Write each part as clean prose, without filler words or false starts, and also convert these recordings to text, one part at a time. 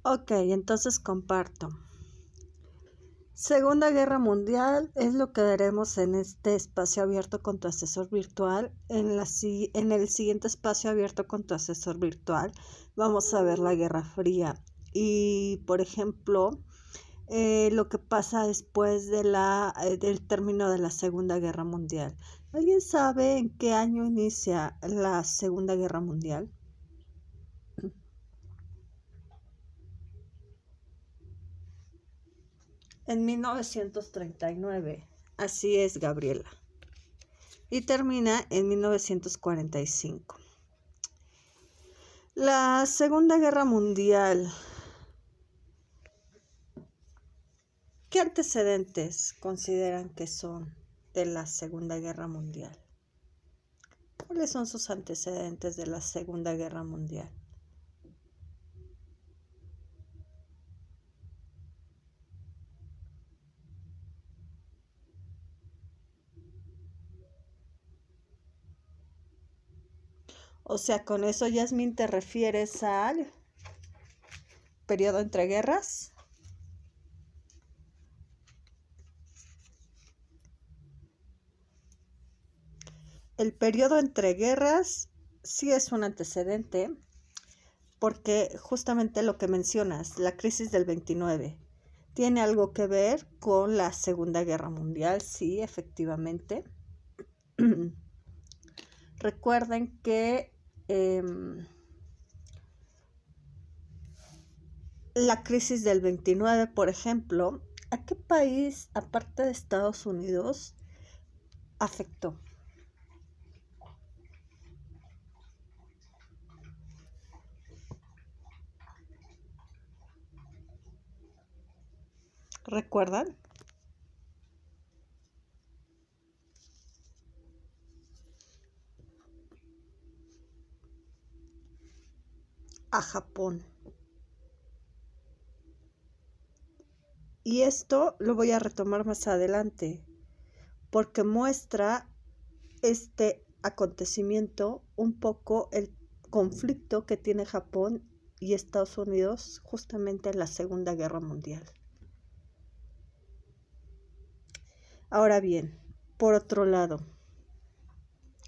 Ok, entonces comparto. Segunda Guerra Mundial es lo que veremos en este espacio abierto con tu asesor virtual. En el siguiente espacio abierto con tu asesor virtual vamos a ver la Guerra Fría y, por ejemplo, lo que pasa después del término de la Segunda Guerra Mundial. ¿Alguien sabe en qué año inicia la Segunda Guerra Mundial? En 1939. Así es, Gabriela. Y termina en 1945. La Segunda Guerra Mundial. ¿Qué antecedentes consideran que son de la Segunda Guerra Mundial? ¿Cuáles son sus antecedentes de la Segunda Guerra Mundial? O sea, con eso, Yasmín, ¿te refieres al periodo entre guerras? El periodo entre guerras sí es un antecedente porque justamente lo que mencionas, la crisis del 29, tiene algo que ver con la Segunda Guerra Mundial, sí, efectivamente. Recuerden que la crisis del 29, por ejemplo, ¿a qué país, aparte de Estados Unidos, afectó? ¿Recuerdan? A Japón. Y esto lo voy a retomar más adelante, porque muestra este acontecimiento un poco el conflicto que tiene Japón y Estados Unidos justamente en la Segunda Guerra Mundial. Ahora bien, por otro lado,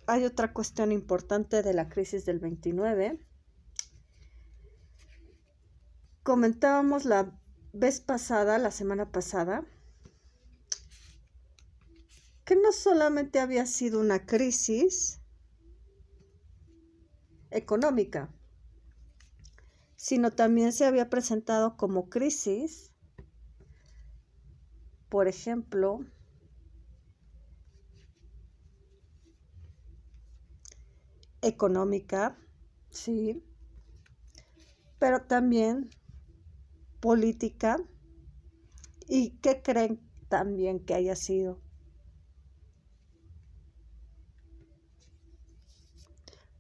hay otra cuestión importante de la crisis del 29. Comentábamos la semana pasada, que no solamente había sido una crisis económica, sino también se había presentado como crisis, por ejemplo, económica, sí, pero también política. ¿Y qué creen también que haya sido?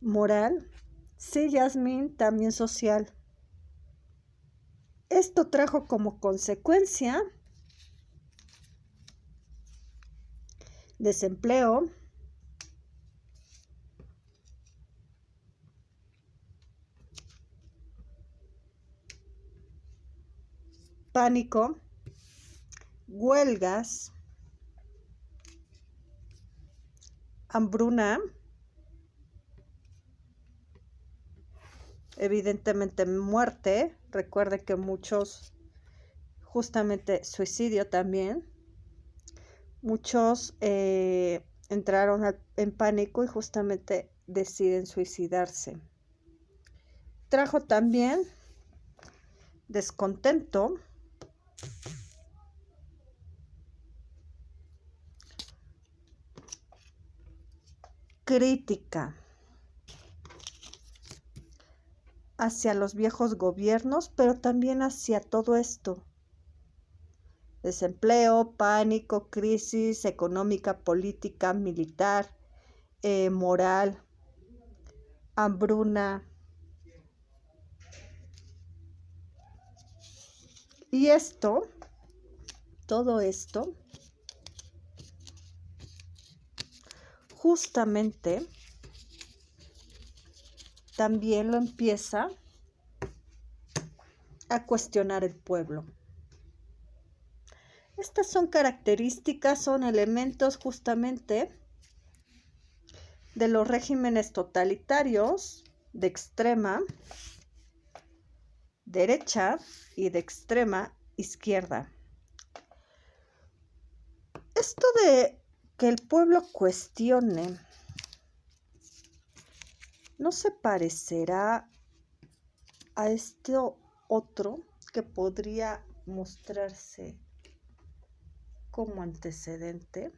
Moral, sí, Yasmín, también social. Esto trajo como consecuencia desempleo, pánico, huelgas, hambruna, evidentemente muerte. Recuerde que muchos, justamente suicidio también, muchos entraron en pánico y justamente deciden suicidarse. Trajo también descontento, crítica hacia los viejos gobiernos, pero también hacia todo esto. Desempleo, pánico, crisis económica, política, militar, moral, hambruna. Y esto, todo esto, justamente también lo empieza a cuestionar el pueblo. Estas son características, son elementos justamente de los regímenes totalitarios de extrema derecha y de extrema izquierda. Esto de que el pueblo cuestione no se parecerá a esto otro que podría mostrarse como antecedente.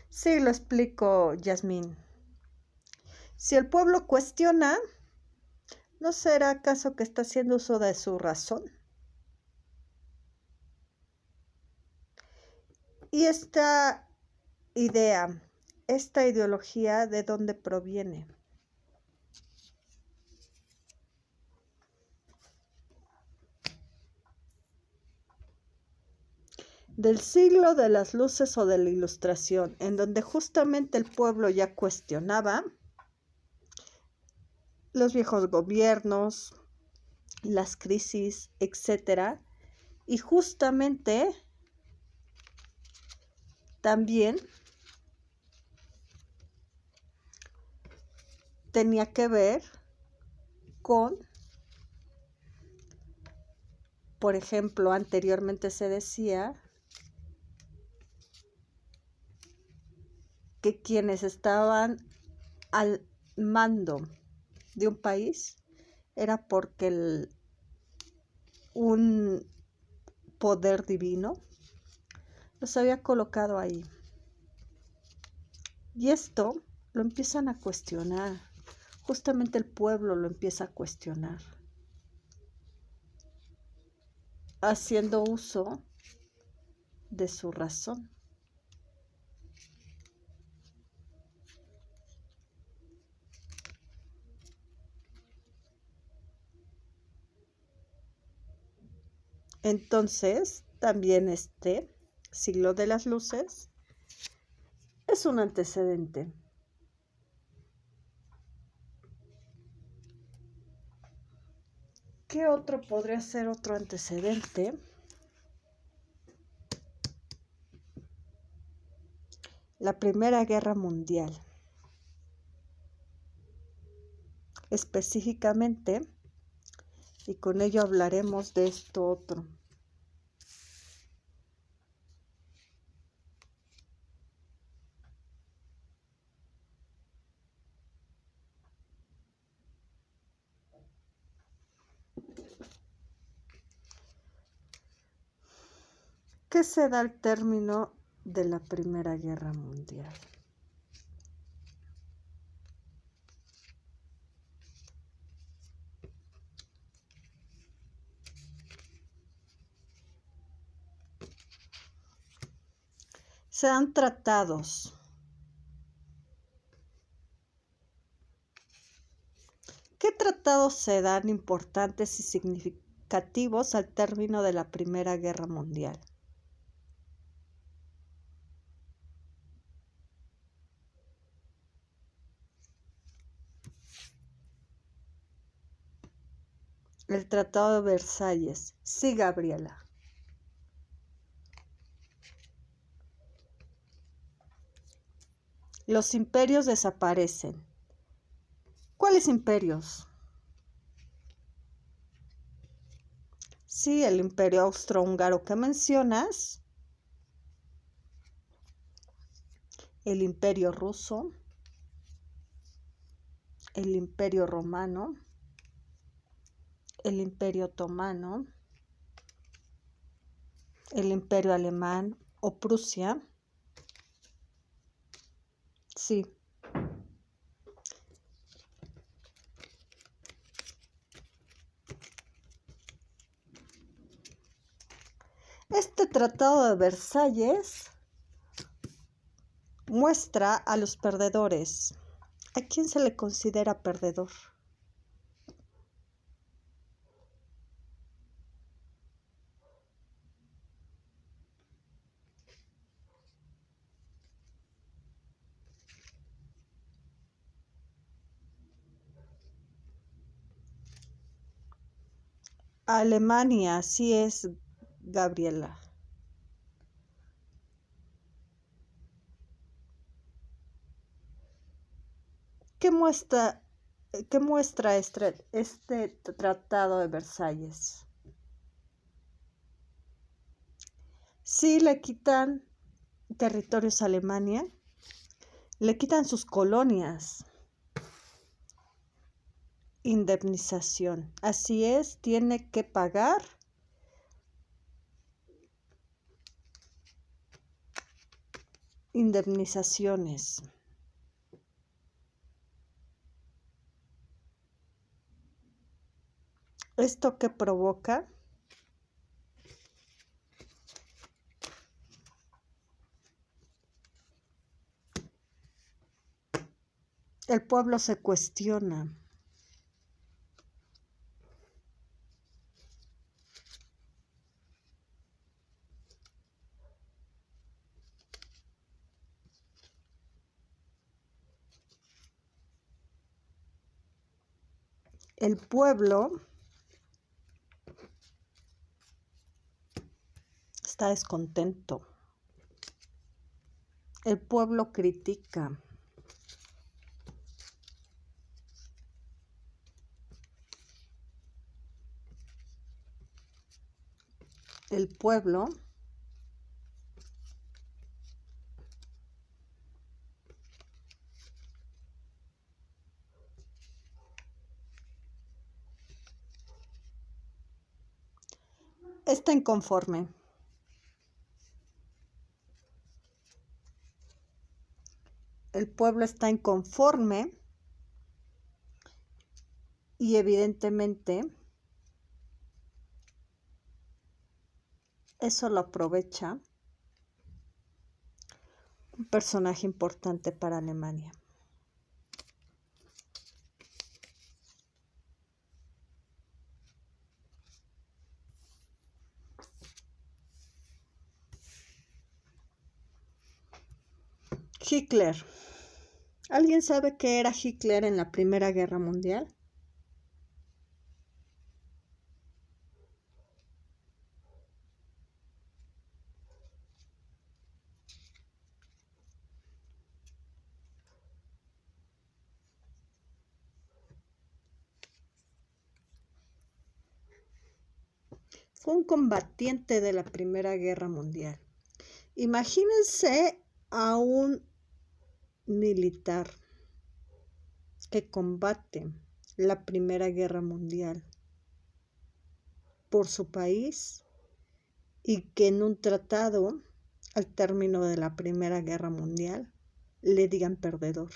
Sí, lo explico, Yasmín. Si el pueblo cuestiona, ¿no será acaso que está haciendo uso de su razón? Y esta idea, esta ideología, ¿de dónde proviene? Del siglo de las luces o de la Ilustración, en donde justamente el pueblo ya cuestionaba los viejos gobiernos, las crisis, etc. Y justamente también tenía que ver con, por ejemplo, anteriormente se decía que quienes estaban al mando de un país era porque un poder divino los había colocado ahí. Y esto lo empiezan a cuestionar. Justamente el pueblo lo empieza a cuestionar, haciendo uso de su razón. Entonces, también este siglo de las luces es un antecedente. ¿Qué otro podría ser otro antecedente? La Primera Guerra Mundial. Específicamente, y con ello hablaremos de esto otro. ¿Qué se da al término de la Primera Guerra Mundial? Se dan tratados. ¿Qué tratados se dan importantes y significativos al término de la Primera Guerra Mundial? El Tratado de Versalles. Sí, Gabriela. Los imperios desaparecen. ¿Cuáles imperios? Sí, el imperio austrohúngaro que mencionas, el imperio ruso, el imperio romano, el imperio otomano, el imperio alemán o Prusia. Sí. Este Tratado de Versalles muestra a los perdedores. ¿A quién se le considera perdedor? Alemania, así es, Gabriela. ¿Qué muestra este Tratado de Versalles? Sí, le quitan territorios a Alemania, le quitan sus colonias, indemnización. Así es, tiene que pagar indemnizaciones. ¿Esto qué provoca? El pueblo se cuestiona. El pueblo está descontento. El pueblo critica. El pueblo está inconforme. El pueblo está inconforme y evidentemente eso lo aprovecha un personaje importante para Alemania. Hitler. ¿Alguien sabe qué era Hitler en la Primera Guerra Mundial? Fue un combatiente de la Primera Guerra Mundial. Imagínense a un militar que combate la Primera Guerra Mundial por su país y que en un tratado, al término de la Primera Guerra Mundial, le digan perdedor.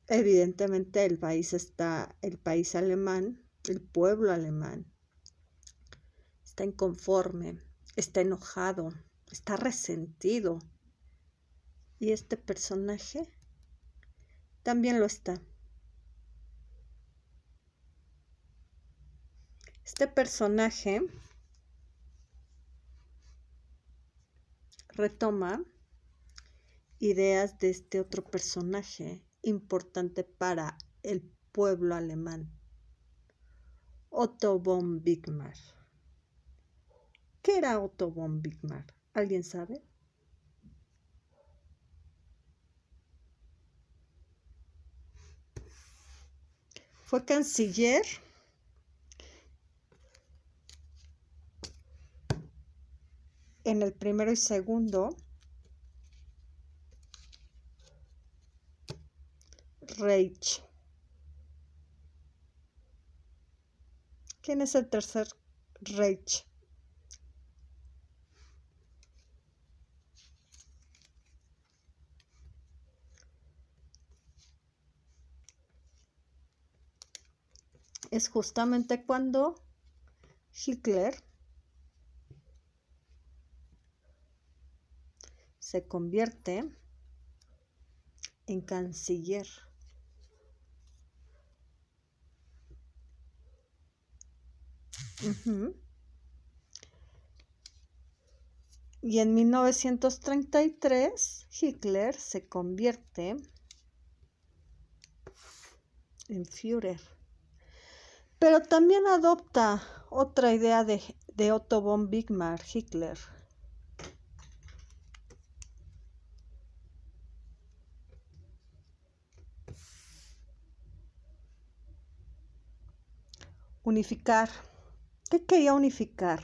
Evidentemente el país alemán, el pueblo alemán, está inconforme, está enojado, está resentido. Y este personaje también lo está. Este personaje retoma ideas de este otro personaje importante para el pueblo alemán, Otto von Bismarck. ¿Qué era Otto von Bismarck? ¿Alguien sabe? Fue canciller en el primero y segundo Reich. ¿Quién es el tercer Reich? Es justamente cuando Hitler se convierte en canciller. Y en 1933 Hitler se convierte en Führer. Pero también adopta otra idea de Otto von Bismarck, Hitler. Unificar. ¿Qué quería unificar?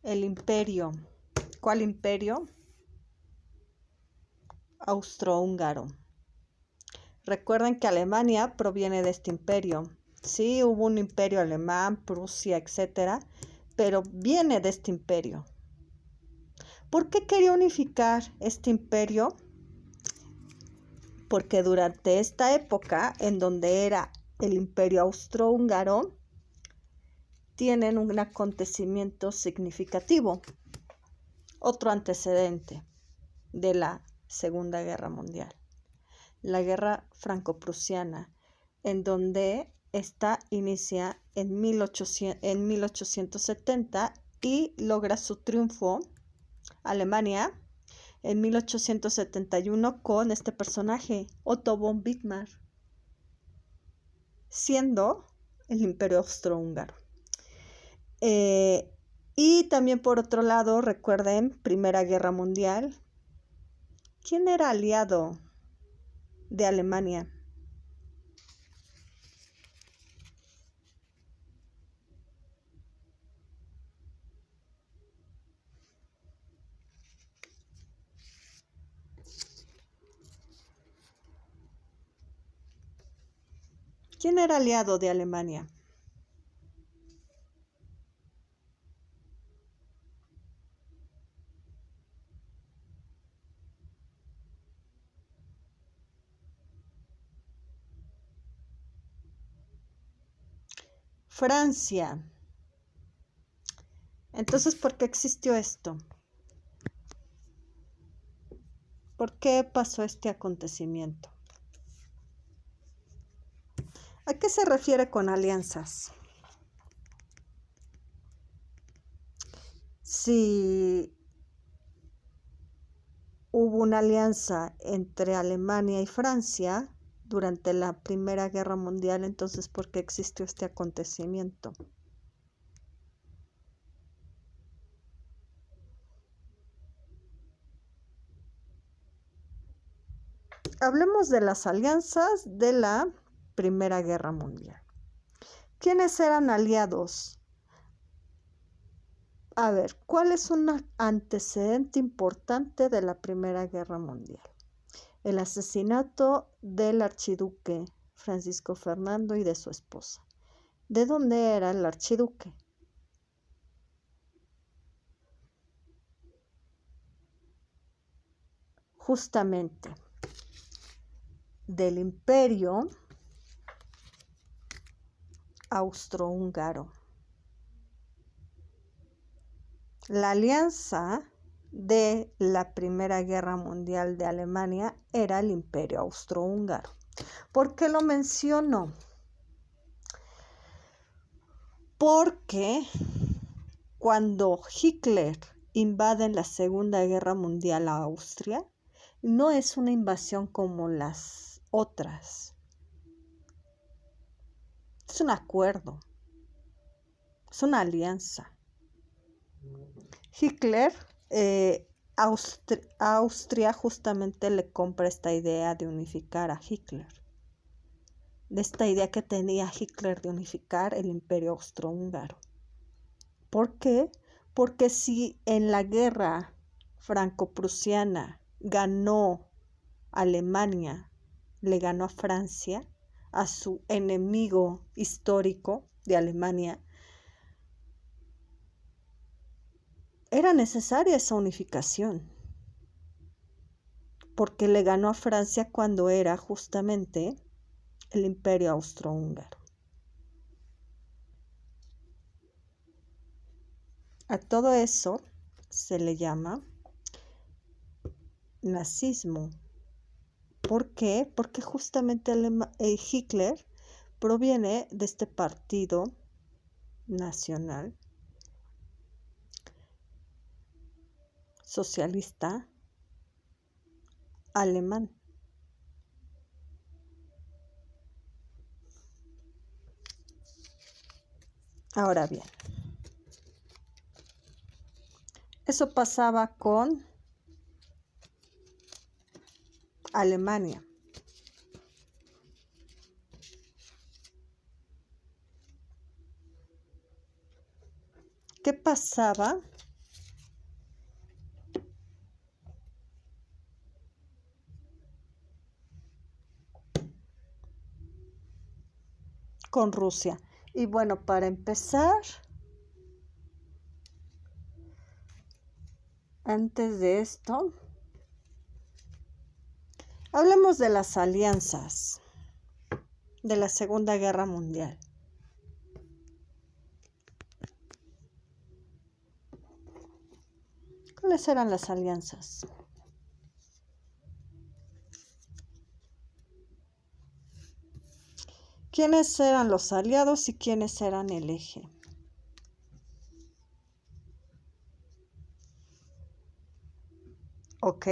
El imperio. ¿Cuál imperio? Austrohúngaro. Recuerden que Alemania proviene de este imperio. Sí, hubo un imperio alemán, Prusia, etc., pero viene de este imperio. ¿Por qué quería unificar este imperio? Porque durante esta época, en donde era el imperio austrohúngaro, tienen un acontecimiento significativo, otro antecedente de la Segunda Guerra Mundial, la Guerra Franco-Prusiana, en donde esta inicia en 1870 y logra su triunfo Alemania en 1871 con este personaje, Otto von Bismarck, siendo el imperio austrohúngaro. Y también por otro lado, recuerden, Primera Guerra Mundial. ¿Quién era aliado de Alemania? ¿Quién era aliado de Alemania? Francia. Entonces, ¿por qué existió esto? ¿Por qué pasó este acontecimiento? ¿A qué se refiere con alianzas? Si hubo una alianza entre Alemania y Francia durante la Primera Guerra Mundial, entonces, ¿por qué existió este acontecimiento? Hablemos de las alianzas de la Primera Guerra Mundial. ¿Quiénes eran aliados? A ver, ¿cuál es un antecedente importante de la Primera Guerra Mundial? El asesinato del archiduque Francisco Fernando y de su esposa. ¿De dónde era el archiduque? Justamente del imperio austrohúngaro. La alianza de la Primera Guerra Mundial de Alemania era el imperio austrohúngaro. ¿Por qué lo menciono? Porque cuando Hitler invade en la Segunda Guerra Mundial a Austria, no es una invasión como las otras. Es un acuerdo, es una alianza. Hitler, Austria justamente le compra esta idea de unificar a Hitler. De esta idea que tenía Hitler de unificar el imperio austrohúngaro. ¿Por qué? Porque si en la guerra franco-prusiana ganó Alemania, le ganó a Francia, a su enemigo histórico de Alemania, era necesaria esa unificación, porque le ganó a Francia cuando era justamente el imperio austrohúngaro. A todo eso se le llama nazismo. ¿Por qué? Porque justamente Hitler proviene de este partido nacional socialista alemán. Ahora bien, eso pasaba con Alemania. ¿Qué pasaba con Rusia? Y bueno, para empezar, antes de esto, hablemos de las alianzas de la Segunda Guerra Mundial. ¿Cuáles eran las alianzas? ¿Quiénes eran los aliados y quiénes eran el eje? ¿Ok?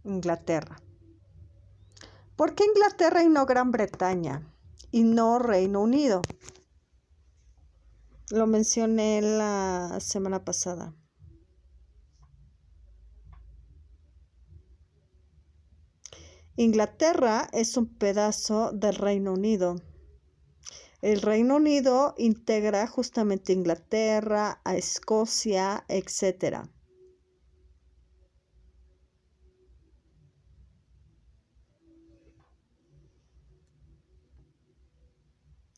Inglaterra. ¿Por qué Inglaterra y no Gran Bretaña? Y no Reino Unido. Lo mencioné la semana pasada. Inglaterra es un pedazo del Reino Unido. El Reino Unido integra justamente Inglaterra, a Escocia, etc.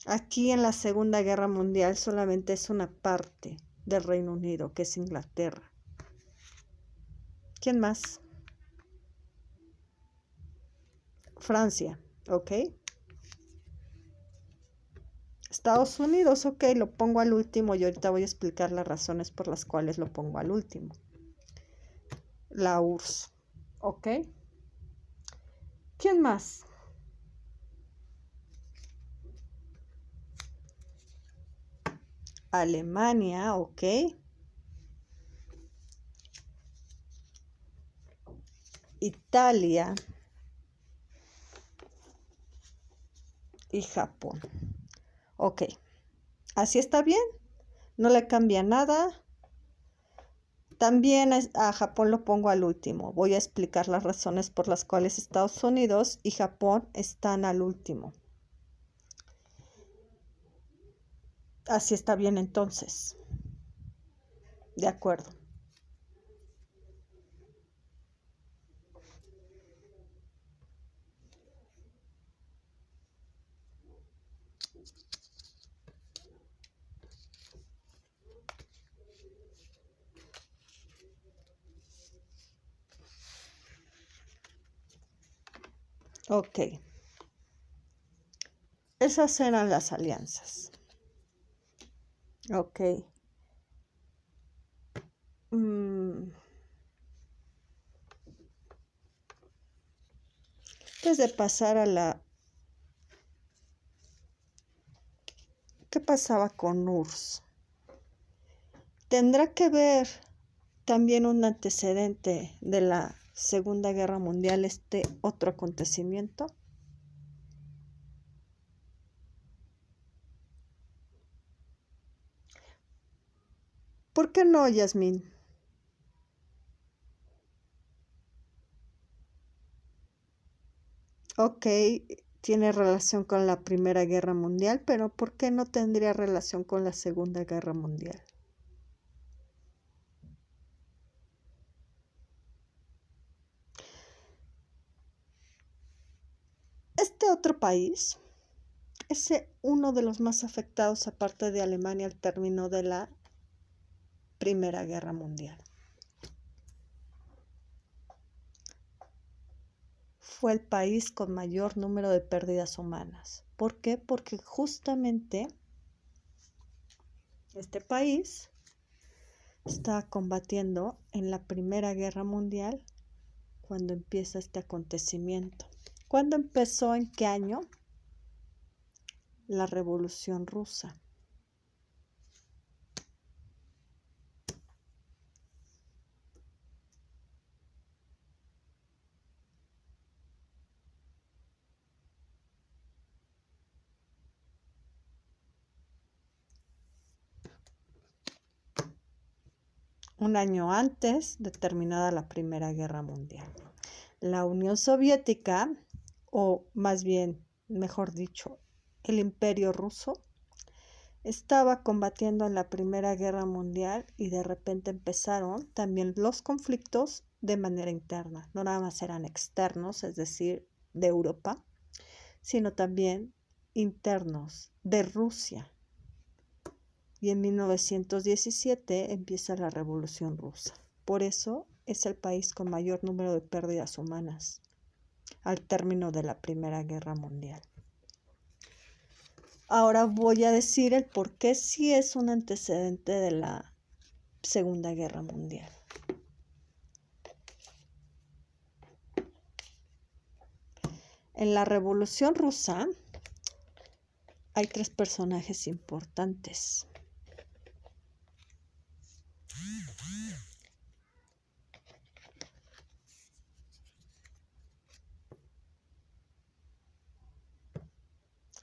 Aquí en la Segunda Guerra Mundial solamente es una parte del Reino Unido, que es Inglaterra. ¿Quién más? Francia, ¿ok? Estados Unidos, ok, lo pongo al último y ahorita voy a explicar las razones por las cuales lo pongo al último. La URSS, ¿ok? ¿Quién más? Alemania, ok. Italia y Japón. Ok, así está bien, no le cambia nada. También a Japón lo pongo al último. Voy a explicar las razones por las cuales Estados Unidos y Japón están al último. Así está bien entonces. De acuerdo. Ok. Esas eran las alianzas. Ok. Antes de pasar a la... ¿Qué pasaba con URSS? ¿Tendrá que ver también un antecedente de la Segunda Guerra Mundial este otro acontecimiento? ¿Por qué no, Yasmín? Ok, tiene relación con la Primera Guerra Mundial, pero ¿por qué no tendría relación con la Segunda Guerra Mundial? Este otro país es uno de los más afectados, aparte de Alemania, al término de la Primera Guerra Mundial. Fue el país con mayor número de pérdidas humanas. ¿Por qué? Porque justamente este país está combatiendo en la Primera Guerra Mundial cuando empieza este acontecimiento. ¿Cuándo empezó? ¿En qué año? La Revolución Rusa. Un año antes de terminada la Primera Guerra Mundial. La Unión Soviética, o más bien, mejor dicho, el Imperio Ruso, estaba combatiendo en la Primera Guerra Mundial y de repente empezaron también los conflictos de manera interna. No nada más eran externos, es decir, de Europa, sino también internos de Rusia. Y en 1917 empieza la Revolución Rusa. Por eso es el país con mayor número de pérdidas humanas al término de la Primera Guerra Mundial. Ahora voy a decir el por qué sí es un antecedente de la Segunda Guerra Mundial. En la Revolución Rusa hay 3 personajes importantes.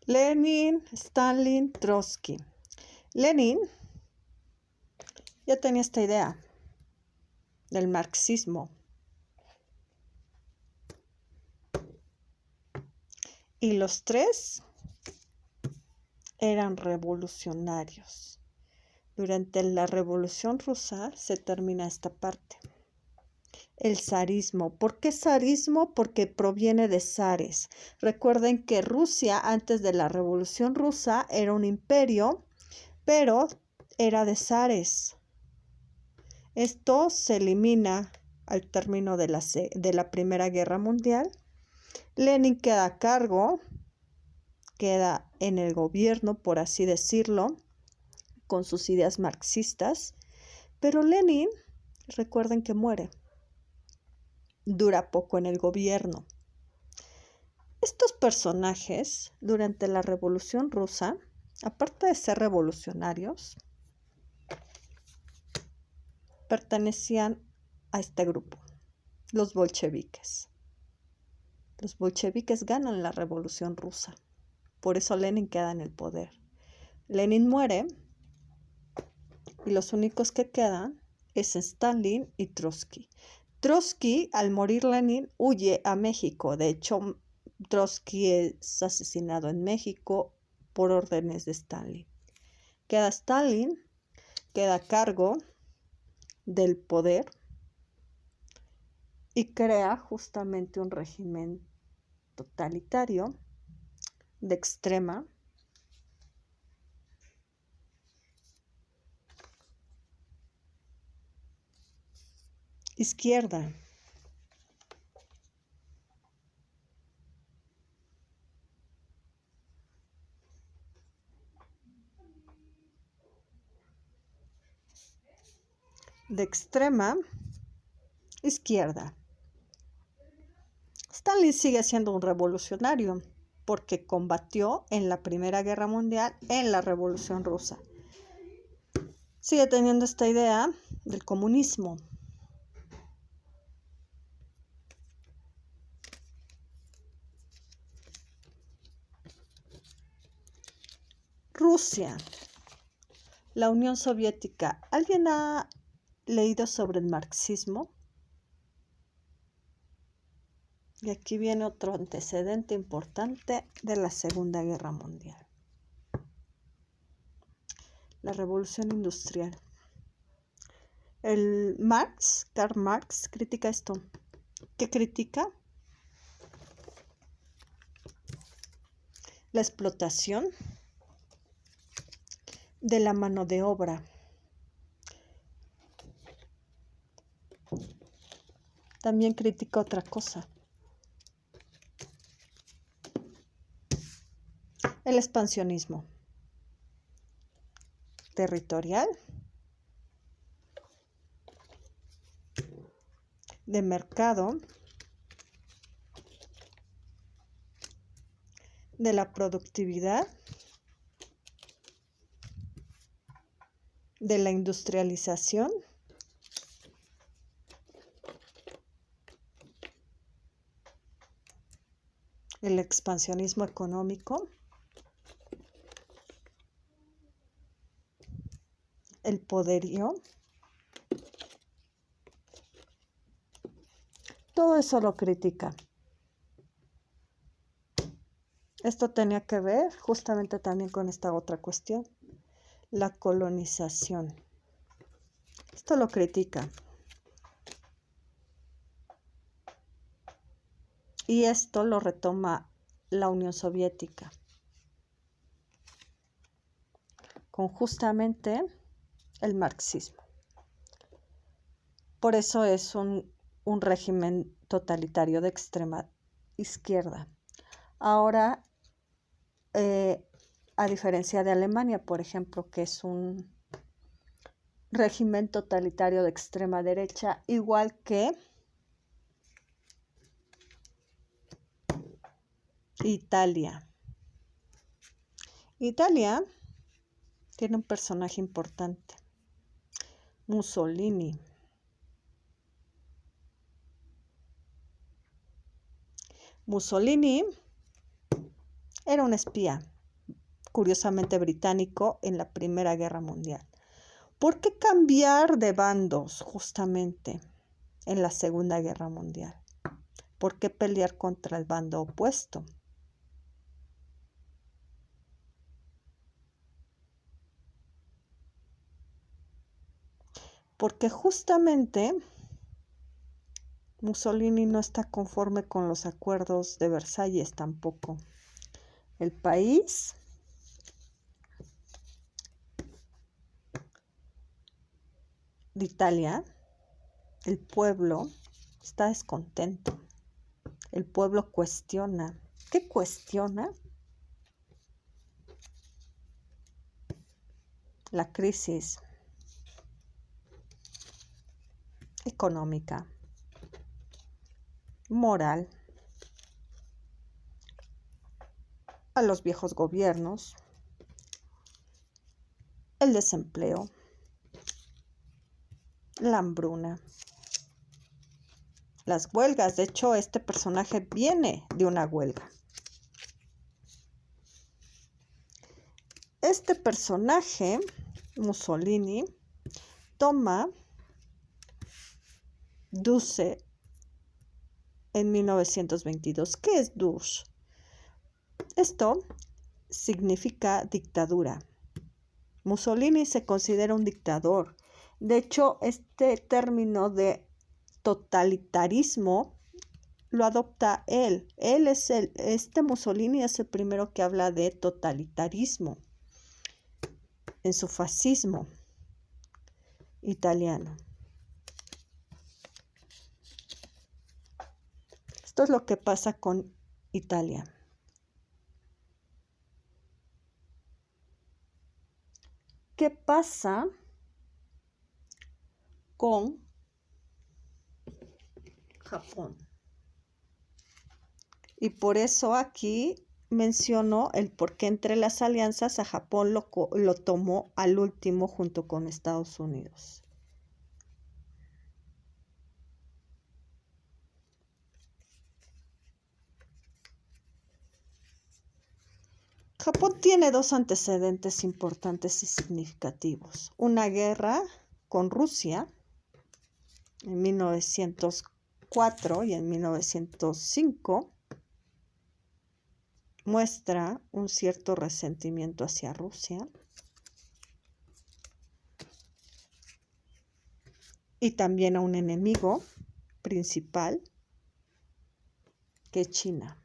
Lenin, Stalin, Trotsky. Lenin ya tenía esta idea del marxismo. Y los 3 eran revolucionarios. Durante la Revolución Rusa se termina esta parte. El zarismo. ¿Por qué zarismo? Porque proviene de zares. Recuerden que Rusia, antes de la Revolución Rusa, era un imperio, pero era de zares. Esto se elimina al término de la Primera Guerra Mundial. Lenin queda a cargo, queda en el gobierno, por así decirlo, con sus ideas marxistas, pero Lenin, recuerden que muere. Dura poco en el gobierno. Estos personajes, durante la Revolución Rusa, aparte de ser revolucionarios, pertenecían a este grupo, los bolcheviques. Los bolcheviques ganan la Revolución Rusa. Por eso Lenin queda en el poder. Lenin muere y los únicos que quedan es Stalin y Trotsky. Trotsky, al morir Lenin, huye a México. De hecho, Trotsky es asesinado en México por órdenes de Stalin. Queda Stalin, queda a cargo del poder y crea justamente un régimen totalitario de extrema izquierda. De extrema izquierda. Stalin sigue siendo un revolucionario porque combatió en la Primera Guerra Mundial en la Revolución Rusa. Sigue teniendo esta idea del comunismo. Rusia, la Unión Soviética. ¿Alguien ha leído sobre el marxismo? Y aquí viene otro antecedente importante de la Segunda Guerra Mundial. La Revolución Industrial. Karl Marx, critica esto. ¿Qué critica? La explotación de la mano de obra. También critica otra cosa. El expansionismo territorial, de mercado de la productividad, de la industrialización, el expansionismo económico, el poderío. Todo eso lo critica. Esto tenía que ver justamente también con esta otra cuestión, la colonización. Esto lo critica. Y esto lo retoma la Unión Soviética, con justamente el marxismo. Por eso es un régimen totalitario de extrema izquierda. Ahora, a diferencia de Alemania, por ejemplo, que es un régimen totalitario de extrema derecha, igual que Italia. Italia tiene un personaje importante, Mussolini. Mussolini era un espía, curiosamente británico, en la Primera Guerra Mundial. ¿Por qué cambiar de bandos justamente en la Segunda Guerra Mundial? ¿Por qué pelear contra el bando opuesto? Porque justamente Mussolini no está conforme con los acuerdos de Versalles tampoco. El país de Italia, el pueblo, está descontento. El pueblo cuestiona. ¿Qué cuestiona? La crisis económica, moral, a los viejos gobiernos, el desempleo, la hambruna, las huelgas. De hecho, este personaje viene de una huelga. Este personaje, Mussolini, toma Duse en 1922. ¿Qué es Duse? Esto significa dictadura. Mussolini se considera un dictador. De hecho, este término de totalitarismo lo adopta él. Este Mussolini es el primero que habla de totalitarismo en su fascismo italiano. Esto es lo que pasa con Italia. ¿Qué pasa con Japón? Y por eso aquí menciono el por qué entre las alianzas a Japón lo tomó al último junto con Estados Unidos. Japón tiene dos antecedentes importantes y significativos. Una guerra con Rusia en 1904 y en 1905 muestra un cierto resentimiento hacia Rusia y también a un enemigo principal que es China.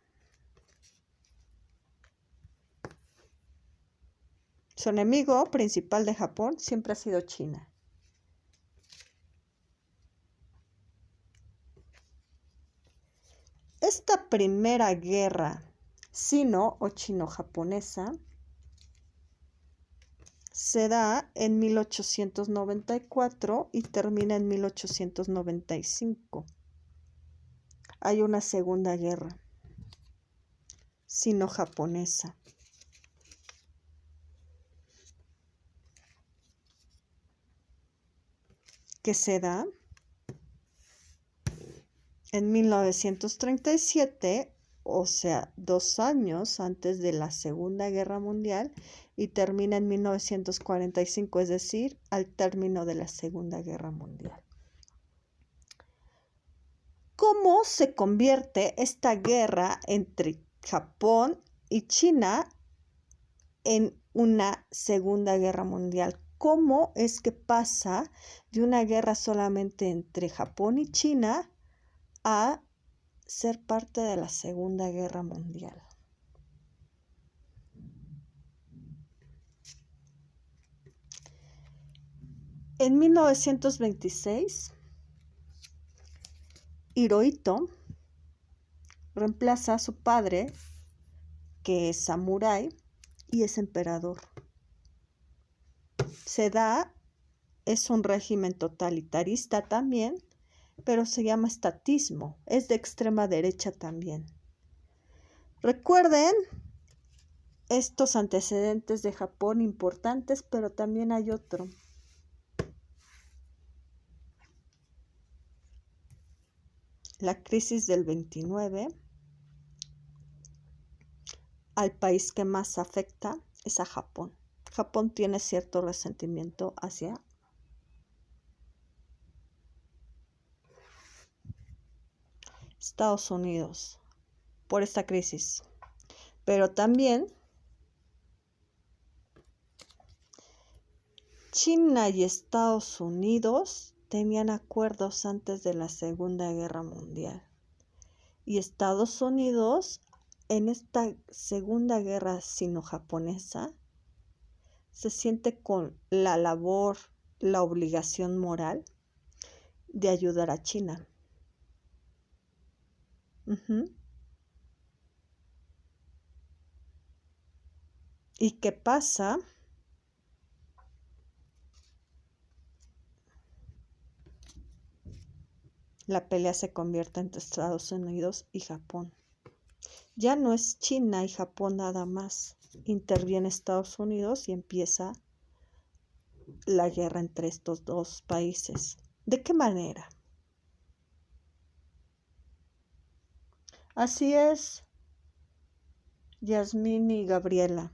Su enemigo principal de Japón siempre ha sido China. Esta primera guerra sino o chino-japonesa se da en 1894 y termina en 1895. Hay una segunda guerra. sino-japonesa, que se da en 1937, o sea, 2 años antes de la Segunda Guerra Mundial, y termina en 1945, es decir, al término de la Segunda Guerra Mundial. ¿Cómo se convierte esta guerra entre Japón y China en una Segunda Guerra Mundial? ¿Cómo es que pasa de una guerra solamente entre Japón y China a ser parte de la Segunda Guerra Mundial? En 1926, Hirohito reemplaza a su padre, que es samurái y es emperador. Es un régimen totalitarista también, pero se llama estatismo, es de extrema derecha también. Recuerden estos antecedentes de Japón importantes, pero también hay otro. La crisis del 29, al país que más afecta es a Japón. Japón tiene cierto resentimiento hacia Estados Unidos por esta crisis, pero también China y Estados Unidos tenían acuerdos antes de la Segunda Guerra Mundial, y Estados Unidos en esta Segunda Guerra sino-japonesa se siente con la labor, la obligación moral de ayudar a China. ¿Y qué pasa? La pelea se convierte entre Estados Unidos y Japón. Ya no es China y Japón nada más. Interviene Estados Unidos y empieza la guerra entre estos dos países. ¿De qué manera? Así es, Yasmín y Gabriela.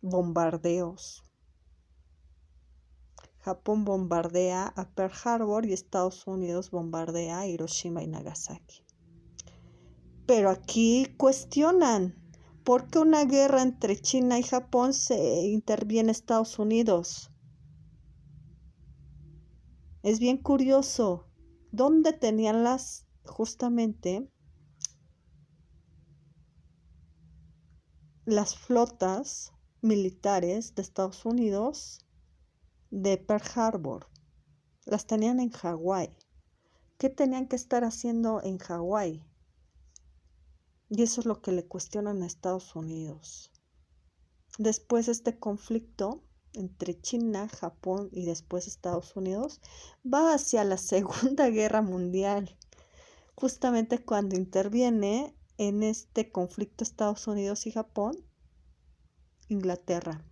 Bombardeos. Japón bombardea a Pearl Harbor y Estados Unidos bombardea a Hiroshima y Nagasaki. Pero aquí cuestionan, ¿por qué una guerra entre China y Japón se interviene Estados Unidos? Es bien curioso. ¿Dónde tenían justamente las flotas militares de Estados Unidos de Pearl Harbor? Las tenían en Hawái. ¿Qué tenían que estar haciendo en Hawái? Y eso es lo que le cuestionan a Estados Unidos. Después este conflicto entre China, Japón y después Estados Unidos va hacia la Segunda Guerra Mundial. Justamente cuando interviene en este conflicto Estados Unidos y Japón, Inglaterra.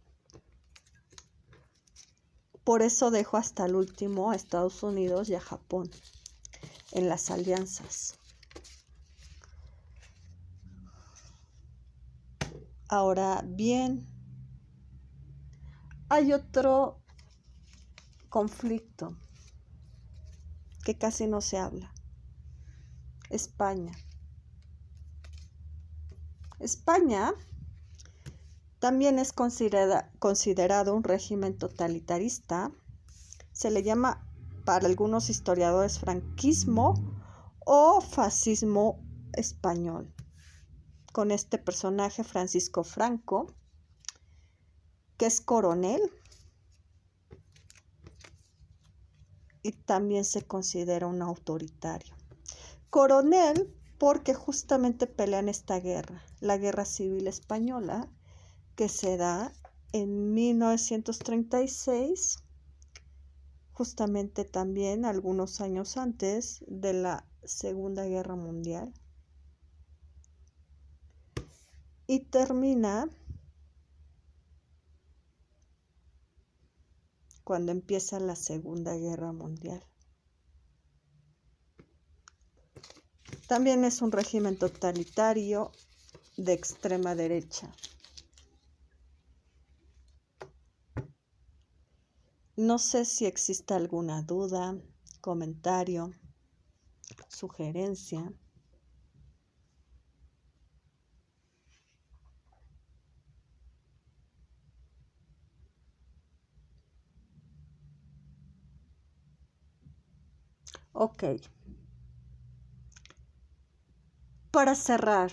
Por eso dejo hasta el último a Estados Unidos y a Japón en las alianzas. Ahora bien, hay otro conflicto que casi no se habla. España. España también es considerado un régimen totalitarista. Se le llama para algunos historiadores franquismo o fascismo español, con este personaje Francisco Franco, que es coronel y también se considera un autoritario. Coronel porque justamente pelean esta guerra, la Guerra Civil Española, que se da en 1936, justamente también algunos años antes de la Segunda Guerra Mundial. y termina cuando empieza la Segunda Guerra Mundial. También es un régimen totalitario de extrema derecha. No sé si existe alguna duda, comentario, sugerencia. Ok. Para cerrar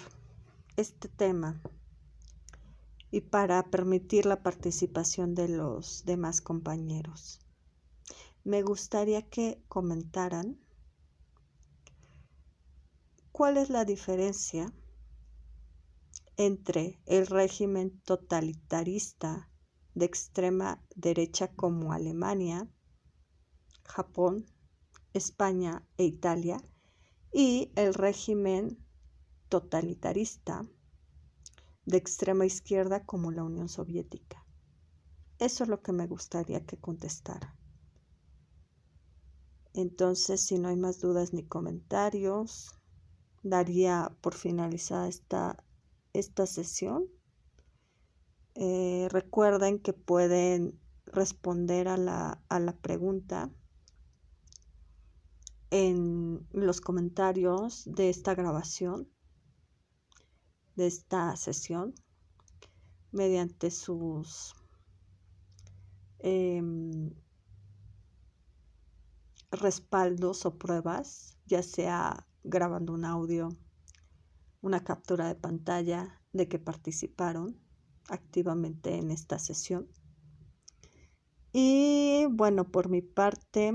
este tema y para permitir la participación de los demás compañeros, me gustaría que comentaran cuál es la diferencia entre el régimen totalitarista de extrema derecha como Alemania, Japón, España e Italia y el régimen totalitarista de extrema izquierda como la Unión Soviética. Eso es lo que me gustaría que contestara. Entonces, si no hay más dudas ni comentarios, daría por finalizada esta sesión. Recuerden que pueden responder a la pregunta en los comentarios de esta grabación, de esta sesión, mediante sus respaldos o pruebas, ya sea grabando un audio, una captura de pantalla de que participaron activamente en esta sesión. Y bueno, por mi parte,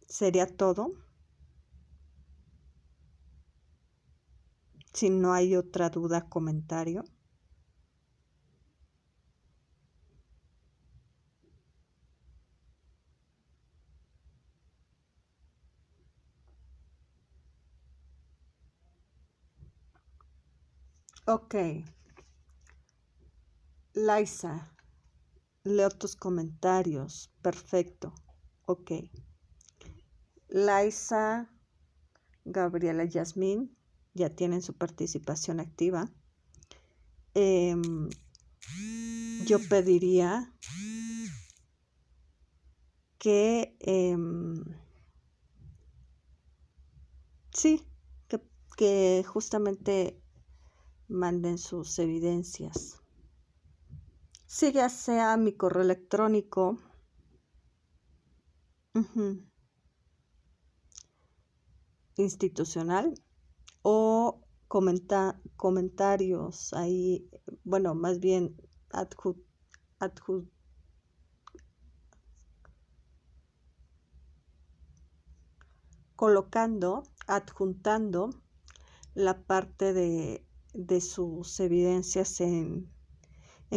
sería todo. Si no hay otra duda, comentario. Ok. Laisa, leo tus comentarios. Perfecto. Ok. Laisa, Gabriela, Yasmín ya tienen su participación activa. Yo pediría que sí, que justamente manden sus evidencias. Sí, ya sea mi correo electrónico, institucional, o comentarios ahí, bueno, más bien adjuntando la parte de sus evidencias en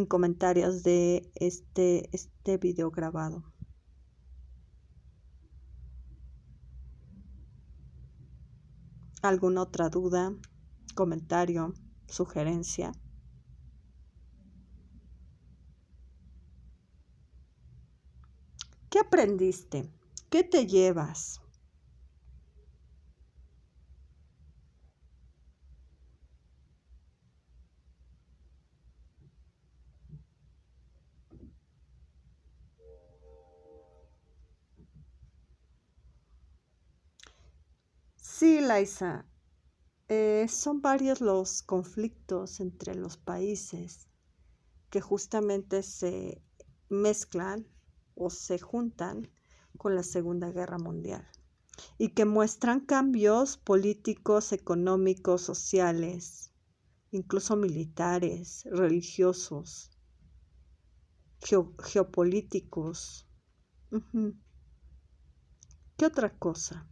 comentarios de este video grabado. ¿Alguna otra duda, comentario, sugerencia? ¿Qué aprendiste? ¿Qué te llevas? Sí, Laisa, son varios los conflictos entre los países que justamente se mezclan o se juntan con la Segunda Guerra Mundial y que muestran cambios políticos, económicos, sociales, incluso militares, religiosos, geopolíticos. ¿Qué otra cosa?